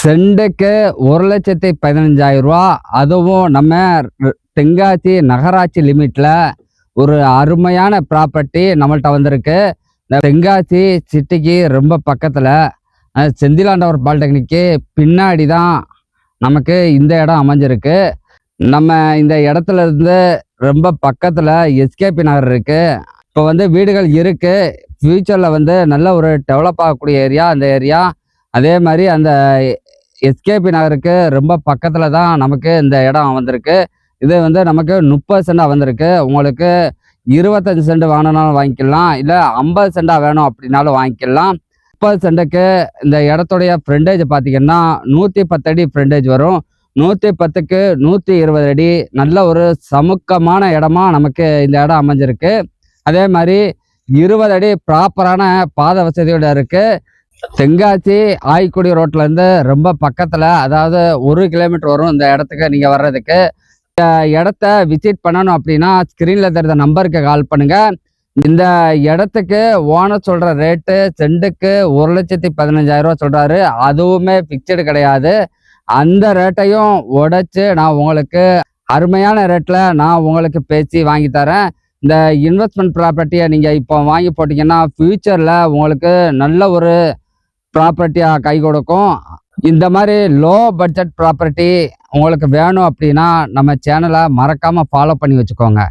சென்ட்டுக்கு 1,15,000 அதுவும் நம்ம தென்காசி நகராட்சி லிமிட்ல ஒரு அருமையான ப்ராப்பர்ட்டி நம்மள்ட்ட வந்திருக்கு. இந்த தென்காசி சிட்டிக்கு ரொம்ப பக்கத்துல செந்திலாண்டவர் பாலிடெக்னிக்கு பின்னாடி தான் நமக்கு இந்த இடம் அமைஞ்சிருக்கு. நம்ம இந்த இடத்துல இருந்து ரொம்ப பக்கத்துல எஸ்கேபி நகர் இருக்கு. இப்போ வீடுகள் இருக்கு. ஃபியூச்சர்ல நல்ல ஒரு டெவலப் ஆகக்கூடிய ஏரியா அந்த ஏரியா. அதே மாதிரி அந்த எஸ்கேபி நகருக்கு ரொம்ப பக்கத்துல தான் நமக்கு இந்த இடம் வந்திருக்கு. இது நமக்கு 30 சென்டா வந்திருக்கு. உங்களுக்கு 25 சென்ட் வாங்கினாலும் வாங்கிக்கலாம், இல்லை 50 சென்டா வேணும் அப்படின்னாலும் வாங்கிக்கலாம். 30 சென்ட்டுக்கு இந்த இடத்துடைய ஃப்ரண்டேஜ் பார்த்தீங்கன்னா 110 அடி ஃப்ரண்டேஜ் வரும். 110க்கு 120 அடி நல்ல ஒரு சமுக்கமான இடமா நமக்கு இந்த இடம் அமைஞ்சிருக்கு. அதே மாதிரி 20 அடி ப்ராப்பரான பாதை வசதியோட இருக்கு. தென்காசி ஆய்க்குடி ரோட்ல இருந்து ரொம்ப பக்கத்துல, அதாவது 1 கிலோமீட்டர் வரும் இந்த இடத்துக்கு நீங்க வர்றதுக்கு. இந்த இடத்த விசிட் பண்ணணும் அப்படின்னா ஸ்கிரீன்ல தெரிந்த நம்பருக்கு கால் பண்ணுங்க. இந்த இடத்துக்கு ஓனர் சொல்ற ரேட்டு சென்ட்டுக்கு 1,15,000 சொல்றாரு. அதுவுமே பிக்சடு கிடையாது. அந்த ரேட்டையும் உடைச்சு நான் உங்களுக்கு அருமையான ரேட்ல நான் உங்களுக்கு பேசி வாங்கி தரேன். இந்த இன்வெஸ்ட்மெண்ட் ப்ராப்பர்ட்டியை நீங்க இப்போ வாங்கி போட்டீங்கன்னா ஃபியூச்சர்ல உங்களுக்கு நல்ல ஒரு ப்ராப்பர்ட்டியா கை கொடுக்கும். இந்த மாதிரி லோ பட்ஜெட் ப்ராப்பர்ட்டி உங்களுக்கு வேணும் அப்படின்னா நம்ம சேனலை மறக்காம ஃபாலோ பண்ணி வச்சுக்கோங்க.